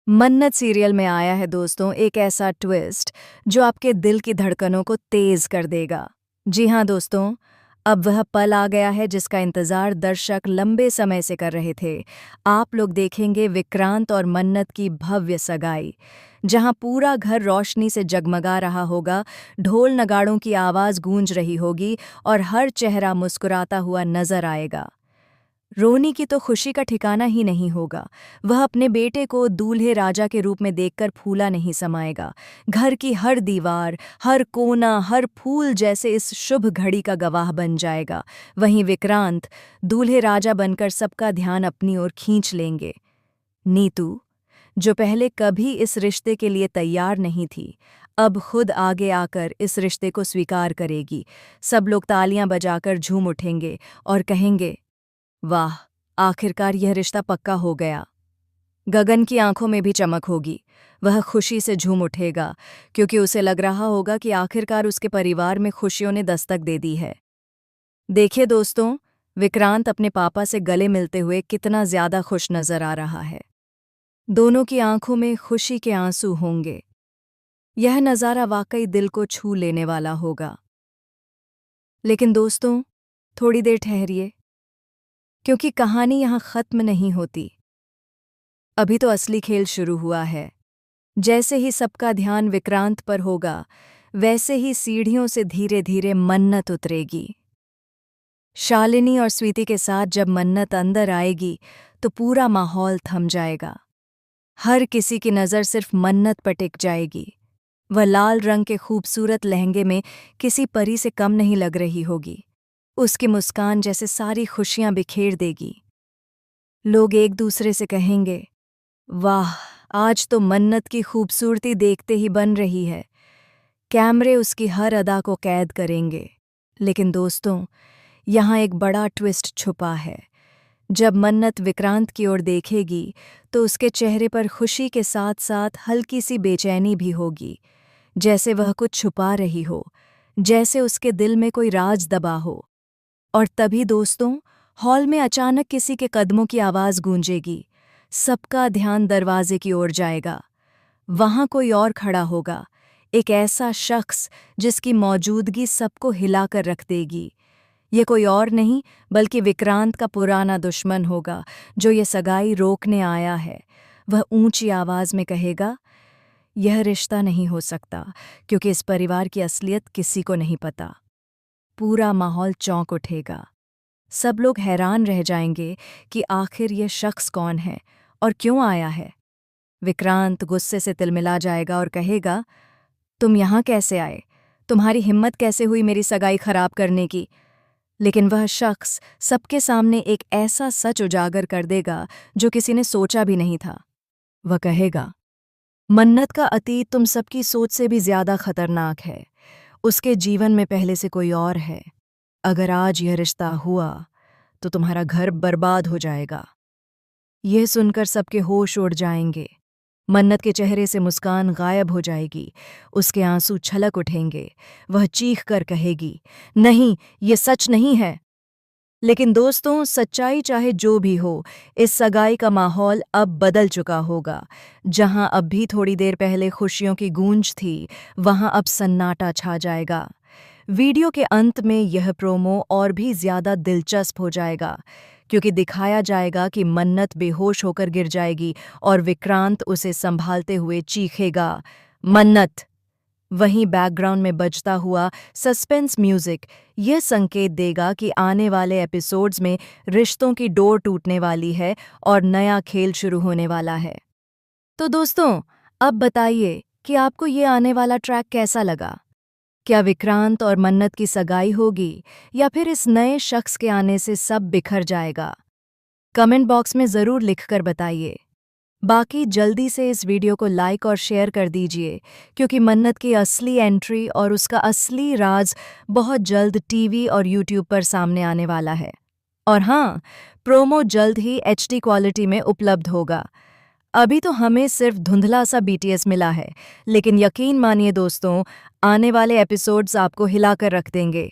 मन्नत सीरियल में आया है दोस्तों एक ऐसा ट्विस्ट जो आपके दिल की धड़कनों को तेज कर देगा। जी हाँ दोस्तों, अब वह पल आ गया है जिसका इंतजार दर्शक लंबे समय से कर रहे थे। आप लोग देखेंगे विक्रांत और मन्नत की भव्य सगाई, जहां पूरा घर रोशनी से जगमगा रहा होगा, ढोल नगाड़ों की आवाज गूंज रही होगी और हर चेहरा मुस्कुराता हुआ नजर आएगा। रोनी की तो खुशी का ठिकाना ही नहीं होगा। वह अपने बेटे को दूल्हे राजा के रूप में देखकर फूला नहीं समाएगा। घर की हर दीवार, हर कोना, हर फूल जैसे इस शुभ घड़ी का गवाह बन जाएगा। वहीं विक्रांत दूल्हे राजा बनकर सबका ध्यान अपनी ओर खींच लेंगे। नीतू, जो पहले कभी इस रिश्ते के लिए तैयार नहीं थी, अब खुद आगे आकर इस रिश्ते को स्वीकार करेगी। सब लोग तालियां बजाकर झूम उठेंगे और कहेंगे, वाह, आखिरकार यह रिश्ता पक्का हो गया। गगन की आंखों में भी चमक होगी। वह खुशी से झूम उठेगा क्योंकि उसे लग रहा होगा कि आखिरकार उसके परिवार में खुशियों ने दस्तक दे दी है। देखिए दोस्तों, विक्रांत अपने पापा से गले मिलते हुए कितना ज्यादा खुश नजर आ रहा है। दोनों की आंखों में खुशी के आंसू होंगे। यह नज़ारा वाकई दिल को छू लेने वाला होगा। लेकिन दोस्तों, थोड़ी देर ठहरिए, क्योंकि कहानी यहाँ खत्म नहीं होती। अभी तो असली खेल शुरू हुआ है। जैसे ही सबका ध्यान विक्रांत पर होगा, वैसे ही सीढ़ियों से धीरे धीरे मन्नत उतरेगी। शालिनी और स्वीति के साथ जब मन्नत अंदर आएगी तो पूरा माहौल थम जाएगा। हर किसी की नज़र सिर्फ मन्नत पर टिक जाएगी। वह लाल रंग के खूबसूरत लहंगे में किसी परी से कम नहीं लग रही होगी। उसकी मुस्कान जैसे सारी खुशियां बिखेर देगी। लोग एक दूसरे से कहेंगे, वाह, आज तो मन्नत की खूबसूरती देखते ही बन रही है। कैमरे उसकी हर अदा को कैद करेंगे। लेकिन दोस्तों, यहाँ एक बड़ा ट्विस्ट छुपा है। जब मन्नत विक्रांत की ओर देखेगी तो उसके चेहरे पर खुशी के साथ साथ हल्की सी बेचैनी भी होगी, जैसे वह कुछ छुपा रही हो, जैसे उसके दिल में कोई राज दबा हो। और तभी दोस्तों, हॉल में अचानक किसी के कदमों की आवाज़ गूंजेगी। सबका ध्यान दरवाजे की ओर जाएगा। वहां कोई और खड़ा होगा, एक ऐसा शख्स जिसकी मौजूदगी सबको हिलाकर रख देगी। ये कोई और नहीं बल्कि विक्रांत का पुराना दुश्मन होगा, जो ये सगाई रोकने आया है। वह ऊंची आवाज़ में कहेगा, यह रिश्ता नहीं हो सकता, क्योंकि इस परिवार की असलियत किसी को नहीं पता। पूरा माहौल चौंक उठेगा। सब लोग हैरान रह जाएंगे कि आखिर यह शख्स कौन है और क्यों आया है। विक्रांत गुस्से से तिलमिला जाएगा और कहेगा, तुम यहाँ कैसे आए? तुम्हारी हिम्मत कैसे हुई मेरी सगाई खराब करने की? लेकिन वह शख्स सबके सामने एक ऐसा सच उजागर कर देगा जो किसी ने सोचा भी नहीं था। वह कहेगा, मन्नत का अतीत तुम सबकी सोच से भी ज्यादा खतरनाक है। उसके जीवन में पहले से कोई और है। अगर आज यह रिश्ता हुआ तो तुम्हारा घर बर्बाद हो जाएगा। यह सुनकर सबके होश उड़ जाएंगे। मन्नत के चेहरे से मुस्कान गायब हो जाएगी। उसके आंसू छलक उठेंगे। वह चीख कर कहेगी, नहीं, ये सच नहीं है। लेकिन दोस्तों, सच्चाई चाहे जो भी हो, इस सगाई का माहौल अब बदल चुका होगा। जहां अब भी थोड़ी देर पहले खुशियों की गूंज थी, वहां अब सन्नाटा छा जाएगा। वीडियो के अंत में यह प्रोमो और भी ज्यादा दिलचस्प हो जाएगा, क्योंकि दिखाया जाएगा कि मन्नत बेहोश होकर गिर जाएगी और विक्रांत उसे संभालते हुए चीखेगा, मन्नत। वहीं बैकग्राउंड में बजता हुआ सस्पेंस म्यूजिक यह संकेत देगा कि आने वाले एपिसोड्स में रिश्तों की डोर टूटने वाली है और नया खेल शुरू होने वाला है। तो दोस्तों, अब बताइए कि आपको ये आने वाला ट्रैक कैसा लगा? क्या विक्रांत और मन्नत की सगाई होगी या फिर इस नए शख्स के आने से सब बिखर जाएगा? कमेंट बॉक्स में ज़रूर लिखकर बताइए। बाकी जल्दी से इस वीडियो को लाइक और शेयर कर दीजिए, क्योंकि मन्नत की असली एंट्री और उसका असली राज बहुत जल्द टीवी और यूट्यूब पर सामने आने वाला है। और हाँ, प्रोमो जल्द ही HD क्वालिटी में उपलब्ध होगा। अभी तो हमें सिर्फ धुंधला सा BTS मिला है, लेकिन यकीन मानिए दोस्तों, आने वाले एपिसोड्स आपको हिलाकर रख देंगे।